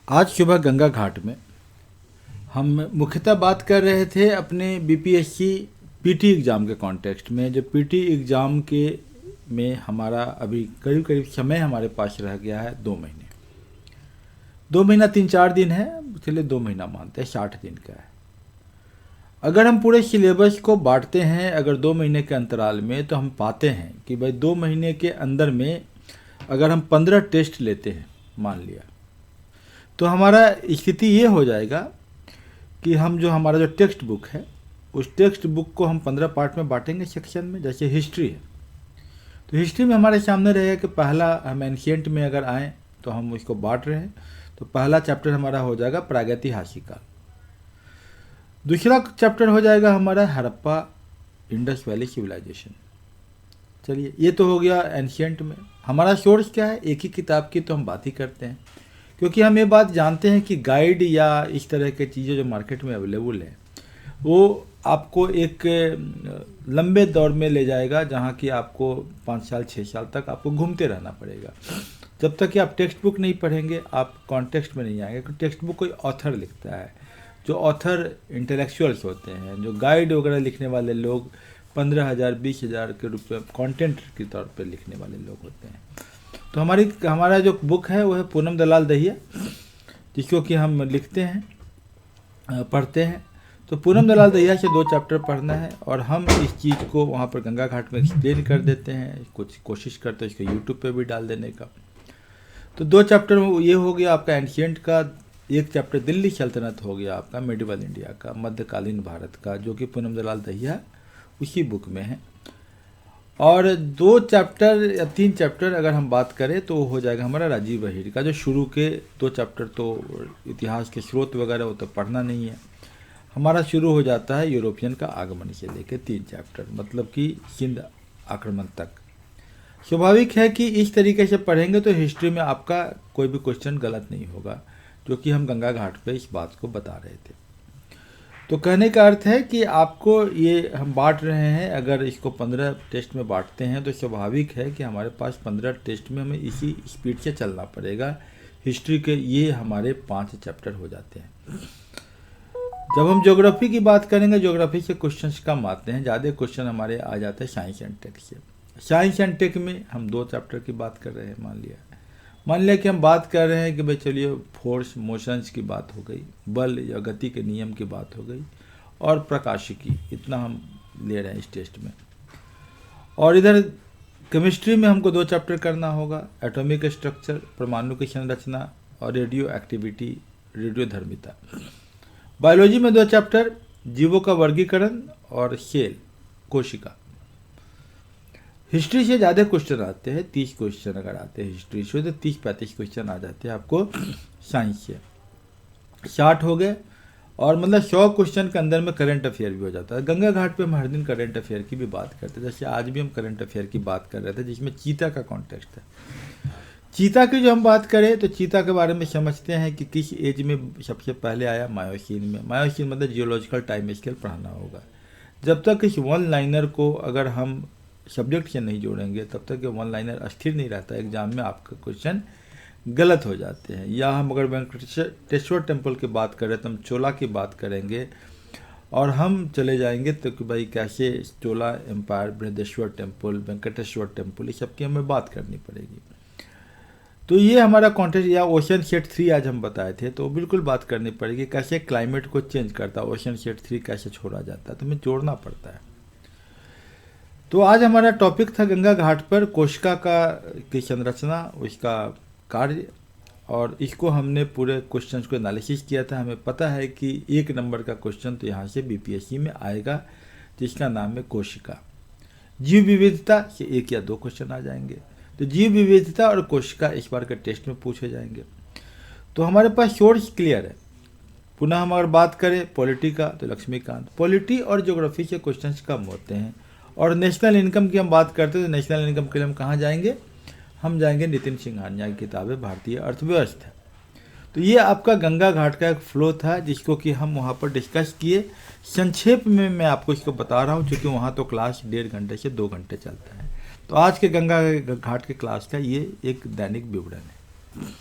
आज सुबह गंगा घाट में हम मुख्यतः बात कर रहे थे अपने बीपीएससी पीटी एग्ज़ाम के कॉन्टेक्स्ट में। जो पीटी एग्ज़ाम के में हमारा अभी करीब करीब समय हमारे पास रह गया है 2 महीने। 2 महीना 3-4 दिन है, चलिए 2 महीना मानते हैं, 60 दिन का है। अगर हम पूरे सिलेबस को बांटते हैं अगर 2 महीने के अंतराल में, तो हम पाते हैं कि भाई 2 महीने के अंदर में अगर हम 15 टेस्ट लेते हैं मान लिया, तो हमारा स्थिति ये हो जाएगा कि हम जो हमारा जो टेक्स्ट बुक है उस टेक्स्ट बुक को हम 15 पार्ट में बांटेंगे सेक्शन में। जैसे हिस्ट्री है तो हिस्ट्री में हमारे सामने रहेगा कि पहला हम एंशिएंट में अगर आएँ तो हम उसको बांट रहे हैं, तो पहला चैप्टर हमारा हो जाएगा प्रागैतिहासिक काल। दूसरा चैप्टर हो जाएगा हमारा हड़प्पा इंडस वैली सिविलाइजेशन। चलिए, ये तो हो गया एंशिएंट में। हमारा सोर्स क्या है? एक ही किताब की तो हम बात ही करते हैं, क्योंकि हम ये बात जानते हैं कि गाइड या इस तरह के चीज़ें जो मार्केट में अवेलेबल है वो आपको एक लंबे दौर में ले जाएगा, जहाँ कि आपको 5 साल 6 साल तक आपको घूमते रहना पड़ेगा। जब तक कि आप टेक्स्ट बुक नहीं पढ़ेंगे आप कॉन्टेक्स्ट में नहीं आएंगे। क्योंकि टेक्स्ट बुक कोई ऑथर लिखता है, जो ऑथर इंटेलेक्चुअल्स होते हैं, जो गाइड वगैरह लिखने वाले लोग 15,000 20,000 के रुपये कंटेंट के तौर पे लिखने वाले लोग होते हैं। तो हमारा जो बुक है वो है पूनम दलाल दहिया, जिसको कि हम लिखते हैं पढ़ते हैं। तो पूनम दलाल दहिया से 2 चैप्टर पढ़ना है और हम इस चीज़ को वहाँ पर गंगा घाट में एक्सप्लेन कर देते हैं, कुछ कोशिश करते हैं इसको यूट्यूब पे भी डाल देने का। तो 2 चैप्टर ये हो गया आपका एंशिएंट का, एक चैप्टर दिल्ली सल्तनत हो गया आपका, मेडिवल इंडिया का, मध्यकालीन भारत का, जो कि पूनम दलाल दहिया उसी बुक में है। और 2 चैप्टर या 3 चैप्टर अगर हम बात करें तो हो जाएगा हमारा राजीव अहीर का। जो शुरू के 2 चैप्टर तो इतिहास के स्रोत वगैरह वो तो पढ़ना नहीं है। हमारा शुरू हो जाता है यूरोपियन का आगमन से लेकर 3 चैप्टर, मतलब कि सिंध आक्रमण तक। स्वाभाविक है कि इस तरीके से पढ़ेंगे तो हिस्ट्री में आपका कोई भी क्वेश्चन गलत नहीं होगा, जो कि हम गंगा घाट पे इस बात को बता रहे थे। तो कहने का अर्थ है कि आपको ये हम बांट रहे हैं, अगर इसको 15 टेस्ट में बांटते हैं तो स्वाभाविक है कि हमारे पास 15 टेस्ट में हमें इसी स्पीड से चलना पड़ेगा। हिस्ट्री के ये हमारे 5 चैप्टर हो जाते हैं। जब हम ज्योग्राफी की बात करेंगे, ज्योग्राफी से क्वेश्चंस कम आते हैं, ज़्यादा क्वेश्चन हमारे आ जाते हैं साइंस एंड टेक से। साइंस एंड टेक में हम 2 चैप्टर की बात कर रहे हैं। मान लिया कि हम बात कर रहे हैं कि भाई चलिए फोर्स मोशंस की बात हो गई, बल या गति के नियम की बात हो गई, और प्रकाशिकी, इतना हम ले रहे हैं इस टेस्ट में। और इधर केमिस्ट्री में हमको 2 चैप्टर करना होगा, एटॉमिक स्ट्रक्चर, परमाणु की संरचना, और रेडियो एक्टिविटी, रेडियोधर्मिता। बायोलॉजी में 2 चैप्टर, जीवों का वर्गीकरण और सेल, कोशिका। हिस्ट्री से ज़्यादा क्वेश्चन आते हैं, 30 क्वेश्चन अगर आते हैं हिस्ट्री से तो 30-35 क्वेश्चन आ जाते हैं आपको साइंस से। 60 हो गए, और मतलब 100 क्वेश्चन के अंदर में करंट अफेयर भी हो जाता है। गंगा घाट पे हम हर दिन करंट अफेयर की भी बात करते हैं। जैसे आज भी हम करंट अफेयर की बात कर रहे थे, जिसमें चीता का कॉन्टेक्स्ट है। चीता की जो हम बात करें तो चीता के बारे में समझते हैं कि किस एज में सबसे पहले आया, मायोसीन में। मायोसीन मतलब जियोलॉजिकल टाइम स्केल पढ़ाना होगा। जब तक इस 1 लाइनर को अगर हम सब्जेक्ट से नहीं जोड़ेंगे तब तक ये 1 लाइनर स्थिर नहीं रहता, एग्जाम में आपका क्वेश्चन गलत हो जाते हैं। या हम अगर वेंकटेश्वर टेम्पल की बात करें तो हम चोला की बात करेंगे, और हम चले जाएंगे तो कि भाई कैसे Chola empire, Brihadeeswara temple, Venkateswara temple, इस सब की हमें बात करनी पड़ेगी। तो ये हमारा कॉन्टेक्स्ट। या ओशन सेट 3 आज हम बताए थे, तो बिल्कुल बात करनी पड़ेगी कैसे क्लाइमेट को चेंज करता है, ओशन सेट 3 कैसे छोड़ा जाता है, तो हमें जोड़ना पड़ता है। तो आज हमारा टॉपिक था गंगा घाट पर कोशिका की संरचना, उसका कार्य, और इसको हमने पूरे क्वेश्चंस को एनालिसिस किया था। हमें पता है कि 1 नंबर का क्वेश्चन तो यहाँ से बीपीएससी में आएगा, जिसका नाम है कोशिका। जीव विविधता से 1 या 2 क्वेश्चन आ जाएंगे। तो जीव विविधता और कोशिका इस बार के टेस्ट में पूछे जाएंगे। तो हमारे पास सोर्स क्लियर है। पुनः हम अगर बात करें पॉलिटी का तो लक्ष्मीकांत। पॉलिटी और ज्योग्राफी से क्वेश्चन कम होते हैं। और नेशनल इनकम की हम बात करते हैं तो नेशनल इनकम के लिए हम कहाँ जाएंगे? हम जाएंगे नितिन सिंघानिया की किताब है भारतीय अर्थव्यवस्था। तो ये आपका गंगा घाट का एक फ्लो था, जिसको कि हम वहाँ पर डिस्कस किए। संक्षेप में मैं आपको इसको बता रहा हूँ, क्योंकि वहाँ तो क्लास 1.5 घंटे से 2 घंटे चलता है। तो आज के गंगा घाट के क्लास का ये एक दैनिक विवरण है।